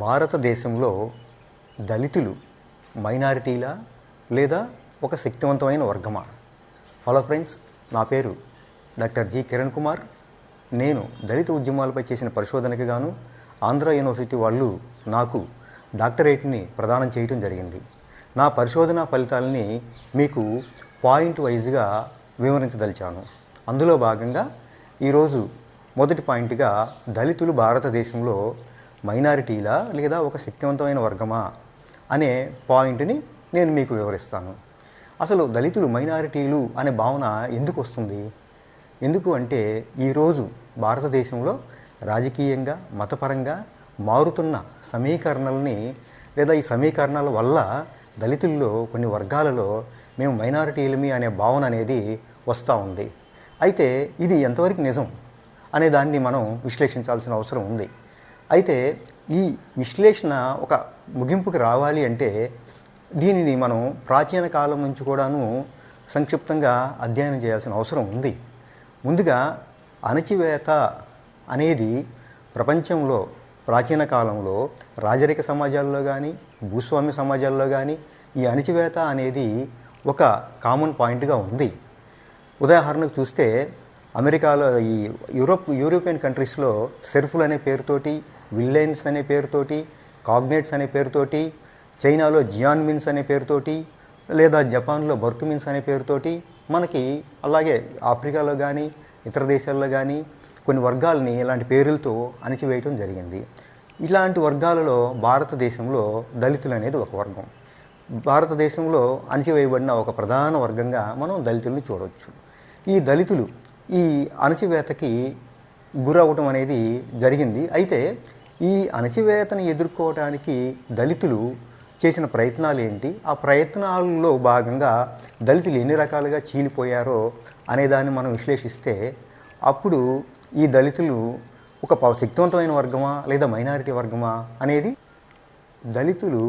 భారతదేశంలో దళితులు మైనారిటీలా లేదా ఒక శక్తివంతమైన వర్గమా? హలో ఫ్రెండ్స్, నా పేరు డాక్టర్ జి కిరణ్ కుమార్. నేను దళిత ఉద్యమాలపై చేసిన పరిశోధనకి గాను ఆంధ్ర యూనివర్సిటీ వాళ్ళు నాకు డాక్టరేట్ని ప్రదానం చేయడం జరిగింది. నా పరిశోధన ఫలితాలని మీకు పాయింట్ వైజ్గా వివరించదలిచాను. అందులో భాగంగా ఈరోజు మొదటి పాయింట్గా దళితులు భారతదేశంలో మైనారిటీలా లేదా ఒక శక్తివంతమైన వర్గమా అనే పాయింట్ని నేను మీకు వివరిస్తాను. అసలు దళితులు మైనారిటీలు అనే భావన ఎందుకు వస్తుంది? ఎందుకు అంటే ఈరోజు భారతదేశంలో రాజకీయంగా మతపరంగా మారుతున్న సమీకరణల్ని లేదా ఈ సమీకరణాల వల్ల దళితుల్లో కొన్ని వర్గాలలో మేము మైనారిటీలమి అనే భావన అనేది వస్తూ ఉంది. అయితే ఇది ఎంతవరకు నిజం అనే దాన్ని మనం విశ్లేషించాల్సిన అవసరం ఉంది. అయితే ఈ విశ్లేషణ ఒక ముగింపుకి రావాలి అంటే దీనిని మనం ప్రాచీన కాలం నుంచి కూడాను సంక్షిప్తంగా అధ్యయనం చేయాల్సిన అవసరం ఉంది. ముందుగా అణచివేత అనేది ప్రపంచంలో ప్రాచీన కాలంలో రాజరిక సమాజాల్లో కానీ భూస్వామ్య సమాజాల్లో కానీ ఈ అణచివేత అనేది ఒక కామన్ పాయింట్గా ఉంది. ఉదాహరణకు చూస్తే అమెరికాలో ఈ యూరోపియన్ కంట్రీస్లో సెర్ఫుల్ అనే పేరుతోటి, విల్లెన్స్ అనే పేరుతోటి, కాగ్నేట్స్ అనే పేరుతోటి, చైనాలో జియాన్మిన్స్ అనే పేరుతోటి, లేదా జపాన్లో బర్కుమిన్స్ అనే పేరుతోటి, మనకి అలాగే ఆఫ్రికాలో కానీ ఇతర దేశాల్లో కానీ కొన్ని వర్గాలని ఇలాంటి పేర్లతో అణచివేయటం జరిగింది. ఇలాంటి వర్గాలలో భారతదేశంలో దళితులు అనేది ఒక వర్గం. భారతదేశంలో అణచివేయబడిన ఒక ప్రధాన వర్గంగా మనం దళితుల్ని చూడవచ్చు. ఈ దళితులు ఈ అణచివేతకి గురవటం అనేది జరిగింది. అయితే ఈ అణచివేతను ఎదుర్కోవడానికి దళితులు చేసిన ప్రయత్నాలు ఏంటి, ఆ ప్రయత్నాల్లో భాగంగా దళితులు ఎన్ని రకాలుగా చీలిపోయారో అనేదాన్ని మనం విశ్లేషిస్తే అప్పుడు ఈ దళితులు ఒక శక్తివంతమైన వర్గమా లేదా మైనారిటీ వర్గమా అనేది, దళితులు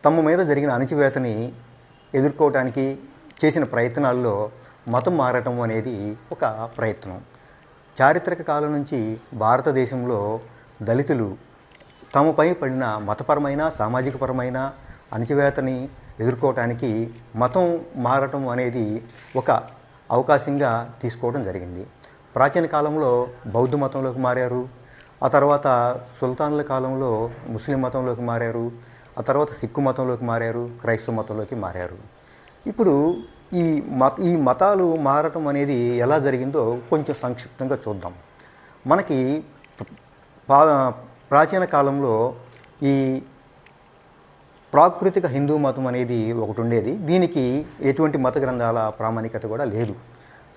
తమ మీద జరిగిన అణచివేతని ఎదుర్కోవటానికి చేసిన ప్రయత్నాల్లో మతం మారటం అనేది ఒక ప్రయత్నం. చారిత్రక కాలం నుంచి భారతదేశంలో దళితులు తమపై పడిన మతపరమైన సామాజికపరమైన అణచివేతని ఎదుర్కోవటానికి మతం మారటం అనేది ఒక అవకాశంగా తీసుకోవడం జరిగింది. ప్రాచీన కాలంలో బౌద్ధ మతంలోకి మారారు, ఆ తర్వాత సుల్తానుల కాలంలో ముస్లిం మతంలోకి మారారు, ఆ తర్వాత సిక్కు మతంలోకి మారారు, క్రైస్తవ మతంలోకి మారారు. ఇప్పుడు ఈ మతాలు మారటం అనేది ఎలా జరిగిందో కొంచెం సంక్షిప్తంగా చూద్దాం. మనకి ప్రాచీన కాలంలో ఈ ప్రాకృతిక హిందూ మతం అనేది ఒకటి ఉండేది. దీనికి ఎటువంటి మత గ్రంథాల ప్రామాణికత కూడా లేదు.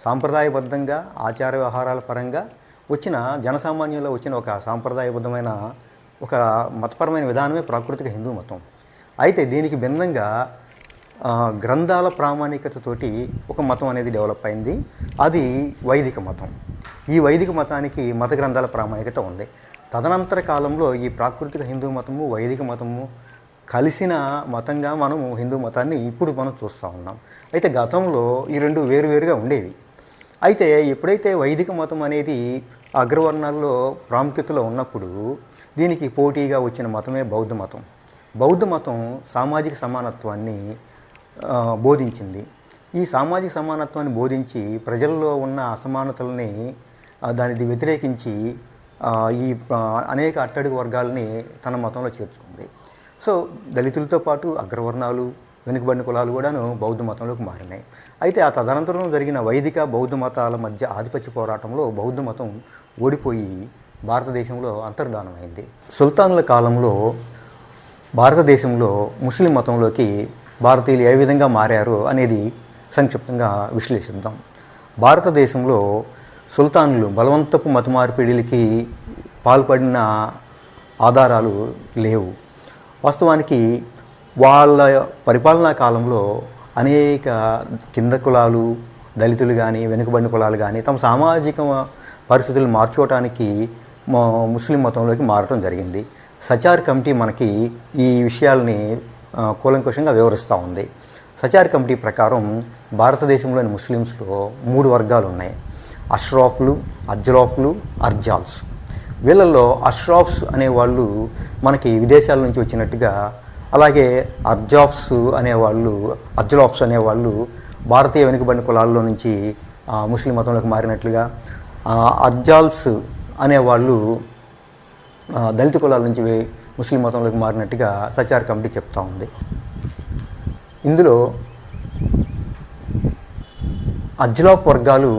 సాంప్రదాయబద్ధంగా ఆచార వ్యవహారాల పరంగా వచ్చిన జనసామాన్యంలో వచ్చిన ఒక సాంప్రదాయబద్ధమైన ఒక మతపరమైన విధానమే ప్రాకృతిక హిందూ మతం. అయితే దీనికి భిన్నంగా గ్రంథాల ప్రామాణికతతోటి ఒక మతం అనేది డెవలప్ అయింది. అది వైదిక మతం. ఈ వైదిక మతానికి మత గ్రంథాల ప్రామాణికత ఉంది. తదనంతర కాలంలో ఈ ప్రాకృతిక హిందూ మతము వైదిక మతము కలిసిన మతంగా మనము హిందూ మతాన్ని ఇప్పుడు మనం చూస్తూ ఉన్నాం. అయితే గతంలో ఈ రెండు వేరువేరుగా ఉండేవి. అయితే ఎప్పుడైతే వైదిక మతం అనేది అగ్రవర్ణాల్లో ప్రాముఖ్యతలో ఉన్నప్పుడు దీనికి పోటీగా వచ్చిన మతమే బౌద్ధ మతం. బౌద్ధ మతం సామాజిక సమానత్వాన్ని బోధించింది. ఈ సామాజిక సమానత్వాన్ని బోధించి ప్రజల్లో ఉన్న అసమానతల్ని దానికి వ్యతిరేకించి ఈ అనేక అట్టడుగు వర్గాలని తన మతంలో చేర్చుకుంది. సో దళితులతో పాటు అగ్రవర్ణాలు, వెనుకబడిన కులాలు కూడాను బౌద్ధ మతంలోకి మారినాయి. అయితే ఆ తదనంతరం జరిగిన వైదిక బౌద్ధ మతాల మధ్య ఆధిపత్య పోరాటంలో బౌద్ధ మతం ఓడిపోయి భారతదేశంలో అంతర్ధానమైంది. సుల్తానుల కాలంలో భారతదేశంలో ముస్లిం మతంలోకి భారతీయులు ఏ విధంగా మారారు అనేది సంక్షిప్తంగా విశ్లేషిద్దాం. భారతదేశంలో సుల్తానులు బలవంతపు మత మార్పిడిలకి పాల్పడిన ఆధారాలు లేవు. వాస్తవానికి వాళ్ళ పరిపాలనా కాలంలో అనేక కింద కులాలు, దళితులు కానీ వెనుకబడిన కులాలు కానీ తమ సామాజిక పరిస్థితులు మార్చుకోవటానికి ముస్లిం మతంలోకి మారటం జరిగింది. సచార్ కమిటీ మనకి ఈ విషయాల్ని కూలంకషంగా వివరిస్తూ ఉంది. సచార్ కమిటీ ప్రకారం భారతదేశంలోని ముస్లిమ్స్లో 3 వర్గాలు ఉన్నాయి: అష్రాఫ్లు, అజ్రాఫ్లు, అర్జాల్స్. వీళ్ళల్లో అష్రాఫ్స్ అనేవాళ్ళు మనకి విదేశాల నుంచి వచ్చినట్టుగా, అలాగే అర్జలాఫ్స్ అనేవాళ్ళు భారతీయ వెనుకబడిన కులాల్లో నుంచి ముస్లిం మతంలోకి మారినట్లుగా, అర్జాల్స్ అనేవాళ్ళు దళిత కులాల నుంచి ముస్లిం మతంలోకి మారినట్టుగా సచార్ కమిటీ చెప్తా ఉంది. ఇందులో అర్జలాఫ్ వర్గాలు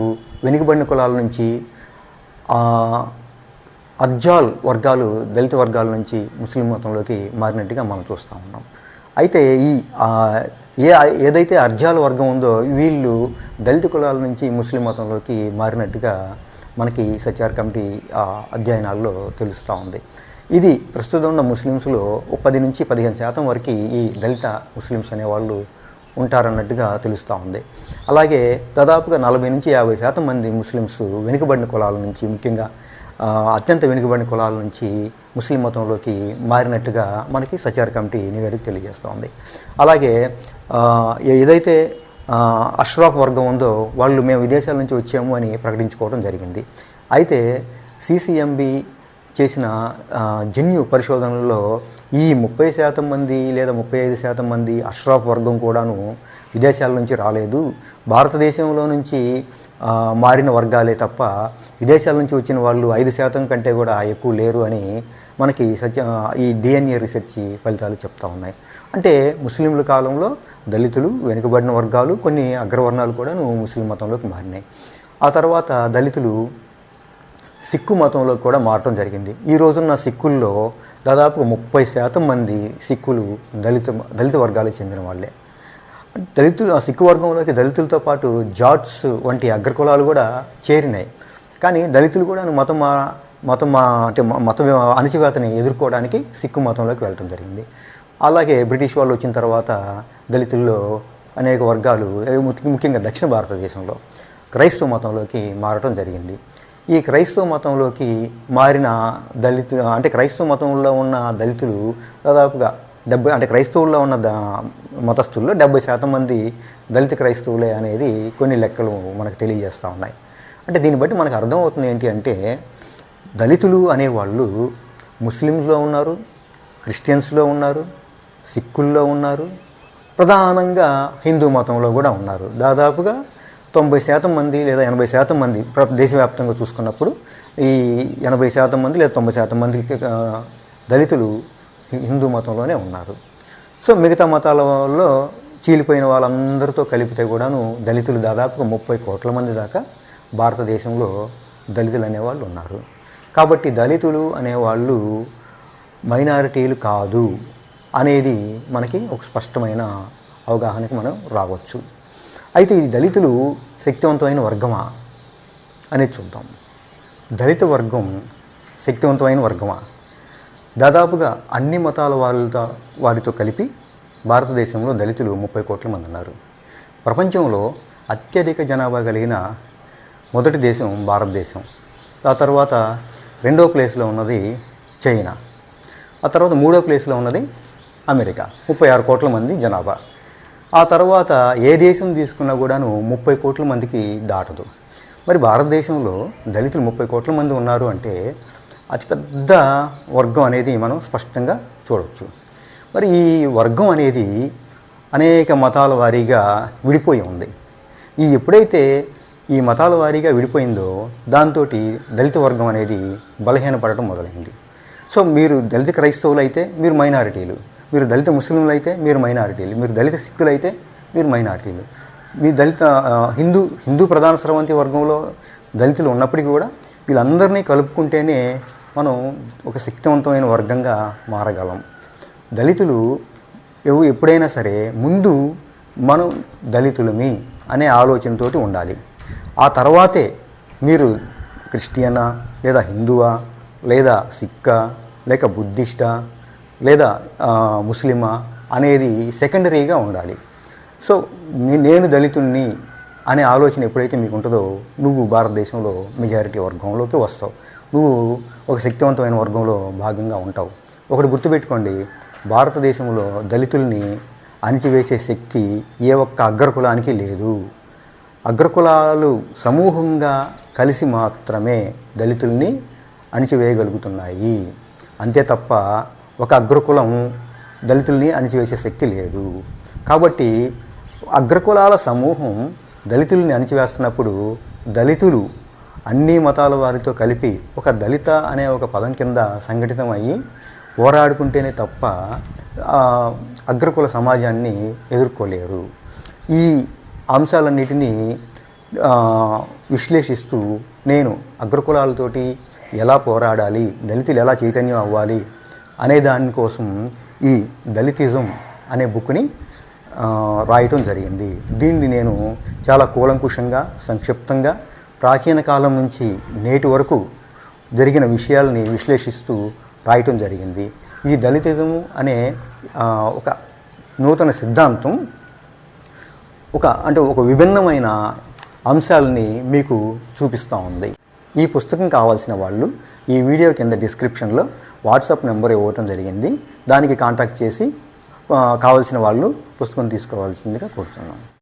వెనుకబడిన కులాల నుంచి, అర్జాల్ వర్గాలు దళిత వర్గాల నుంచి ముస్లిం మతంలోకి మారినట్టుగా మనం చూస్తూ ఉన్నాం. అయితే ఏదైతే అర్జాల్ వర్గం ఉందో వీళ్ళు దళిత కులాల నుంచి ముస్లిం మతంలోకి మారినట్టుగా మనకి సచార్ కమిటీ అధ్యయనాల్లో తెలుస్తూ ఉంది. ఇది ప్రస్తుతం ఉన్న ముస్లిమ్స్లో 10 నుంచి 15% వరకు ఈ దళిత ముస్లిమ్స్ అనేవాళ్ళు ఉంటారన్నట్టుగా తెలుస్తూ ఉంది. అలాగే దాదాపుగా 40 నుంచి 50% మంది ముస్లిమ్స్ వెనుకబడిన కులాల నుంచి, ముఖ్యంగా అత్యంత వెనుకబడిన కులాల నుంచి ముస్లిం మతంలోకి మారినట్టుగా మనకి సచార్ కమిటీ నివేదిక తెలియజేస్తూ ఉంది. అలాగే ఏదైతే అష్రాఫ్ వర్గం ఉందో వాళ్ళు మేము విదేశాల నుంచి వచ్చాము అని ప్రకటించుకోవడం జరిగింది. అయితే CCMB చేసిన జన్యు పరిశోధనలో ఈ 30% మంది లేదా 35% మంది అష్రాఫ్ వర్గం కూడాను విదేశాల నుంచి రాలేదు, భారతదేశంలో నుంచి మారిన వర్గాలే తప్ప విదేశాల నుంచి వచ్చిన వాళ్ళు 5% కంటే కూడా ఎక్కువ లేరు అని మనకి ఈ DNA రీసెర్చ్ ఫలితాలు చెప్తా ఉన్నాయి. అంటే ముస్లింల కాలంలో దళితులు, వెనుకబడిన వర్గాలు, కొన్ని అగ్రవర్ణాలు కూడాను ముస్లిం మతంలోకి మారినాయి. ఆ తర్వాత దళితులు సిక్కు మతంలోకి కూడా మారటం జరిగింది. ఈ రోజున్న సిక్కుల్లో దాదాపు 30% మంది సిక్కులు దళిత వర్గాలకు చెందిన వాళ్ళే. ఆ సిక్కు వర్గంలోకి దళితులతో పాటు జాట్స్ వంటి అగ్రకులాలు కూడా చేరినాయి. కానీ దళితులు కూడా మత అణచివేతని ఎదుర్కోవడానికి సిక్కు మతంలోకి వెళ్ళటం జరిగింది. అలాగే బ్రిటిష్ వాళ్ళు వచ్చిన తర్వాత దళితుల్లో అనేక వర్గాలు, ముఖ్యంగా దక్షిణ భారతదేశంలో క్రైస్తవ మతంలోకి మారటం జరిగింది. ఈ క్రైస్తవ మతంలోకి మారిన దళితులు, అంటే క్రైస్తవ మతంలో ఉన్న దళితులు దాదాపుగా క్రైస్తవుల్లో ఉన్న మతస్థుల్లో 70% మంది దళిత క్రైస్తవులే అనేది కొన్ని లెక్కలు మనకు తెలియజేస్తూ ఉన్నాయి. అంటే దీన్ని బట్టి మనకు అర్థమవుతుంది ఏంటి అంటే, దళితులు అనేవాళ్ళు ముస్లిమ్స్లో ఉన్నారు, క్రిస్టియన్స్లో ఉన్నారు, సిక్కుల్లో ఉన్నారు, ప్రధానంగా హిందూ మతంలో కూడా ఉన్నారు. దాదాపుగా 90% మంది లేదా 80% మంది దేశవ్యాప్తంగా చూసుకున్నప్పుడు ఈ 80% మంది లేదా 90% మంది దళితులు హిందూ మతంలోనే ఉన్నారు. సో మిగతా మతాలలో చీలిపోయిన వాళ్ళందరితో కలిపితే కూడాను దళితులు దాదాపుగా 30 కోట్ల మంది దాకా భారతదేశంలో దళితులు అనేవాళ్ళు ఉన్నారు. కాబట్టి దళితులు అనేవాళ్ళు మైనారిటీలు కాదు అనేది మనకి ఒక స్పష్టమైన అవగాహనకి మనం రావచ్చు. అయితే ఈ దళితులు శక్తివంతమైన వర్గమా అనేది చూద్దాం. దళిత వర్గం శక్తివంతమైన వర్గమా? దాదాపుగా అన్ని మతాల వారితో కలిపి భారతదేశంలో దళితులు 30 కోట్ల మంది ఉన్నారు. ప్రపంచంలో అత్యధిక జనాభా కలిగిన మొదటి దేశం భారతదేశం. ఆ తర్వాత 2వ ప్లేస్లో ఉన్నది చైనా. ఆ తర్వాత 3వ ప్లేస్లో ఉన్నది అమెరికా, 36 కోట్ల మంది జనాభా. ఆ తర్వాత ఏ దేశం తీసుకున్నా కూడాను 30 కోట్ల మందికి దాటదు. మరి భారతదేశంలో దళితులు 30 కోట్ల మంది ఉన్నారు అంటే అతిపెద్ద వర్గం అనేది మనం స్పష్టంగా చూడవచ్చు. మరి ఈ వర్గం అనేది అనేక మతాల వారీగా విడిపోయి ఉంది. ఎప్పుడైతే ఈ మతాల వారీగా విడిపోయిందో దాంతో దళిత వర్గం అనేది బలహీనపడటం మొదలైంది. సో మీరు దళిత క్రైస్తవులు అయితే మీరు మైనారిటీలు, మీరు దళిత ముస్లింలు అయితే మీరు మైనారిటీలు, మీరు దళిత సిక్కులు అయితే మీరు మైనారిటీలు, మీ దళిత హిందూ ప్రధాన స్రవంతి వర్గంలో దళితులు ఉన్నప్పటికీ కూడా వీళ్ళందరినీ కలుపుకుంటేనే మనం ఒక శక్తివంతమైన వర్గంగా మారగలం. దళితులు ఎప్పుడైనా సరే ముందు మనం దళితులమి అనే ఆలోచనతోటి ఉండాలి. ఆ తర్వాతే మీరు క్రిస్టియనా లేదా హిందువా లేదా సిక్కా లేక బుద్ధిస్టా లేదా ముస్లిమా అనేది సెకండరీగా ఉండాలి. సో నేను దళితుణ్ణి అనే ఆలోచన ఎప్పుడైతే మీకు ఉంటుందో నువ్వు భారతదేశంలో మెజారిటీ వర్గంలోకి వస్తావు, నువ్వు ఒక శక్తివంతమైన వర్గంలో భాగంగా ఉంటావు. ఒకటి గుర్తుపెట్టుకోండి, భారతదేశంలో దళితుల్ని అణిచివేసే శక్తి ఏ ఒక్క అగ్రకులానికి లేదు. అగ్రకులాలు సమూహంగా కలిసి మాత్రమే దళితుల్ని అణిచివేయగలుగుతున్నాయి. అంతే తప్ప ఒక అగ్రకులం దళితుల్ని అణిచివేసే శక్తి లేదు. కాబట్టి అగ్రకులాల సమూహం దళితుల్ని అణిచివేస్తున్నప్పుడు దళితులు అన్ని మతాల వారితో కలిపి ఒక దళిత అనే ఒక పదం కింద సంఘటితమయ్యి పోరాడుకుంటేనే తప్ప అగ్రకుల సమాజాన్ని ఎదుర్కోలేరు. ఈ అంశాలన్నిటినీ విశ్లేషిస్తూ నేను అగ్రకులాలతోటి ఎలా పోరాడాలి, దళితులు ఎలా చైతన్యం అవ్వాలి అనే దానికోసం ఈ దళితిజం అనే బుక్ని రాయటం జరిగింది. దీన్ని నేను చాలా కూలంకుషంగా, సంక్షిప్తంగా ప్రాచీన కాలం నుంచి నేటి వరకు జరిగిన విషయాల్ని విశ్లేషిస్తూ రాయటం జరిగింది. ఈ దళితిజము అనే ఒక నూతన సిద్ధాంతం ఒక విభిన్నమైన అంశాలని మీకు చూపిస్తూ ఉంది. ఈ పుస్తకం కావాల్సిన వాళ్ళు ఈ వీడియో కింద డిస్క్రిప్షన్లో వాట్సాప్ నెంబర్ ఇవ్వటం జరిగింది. దానికి కాంటాక్ట్ చేసి కావాల్సిన వాళ్ళు పుస్తకం తీసుకోవాల్సిందిగా కోరుతున్నాను.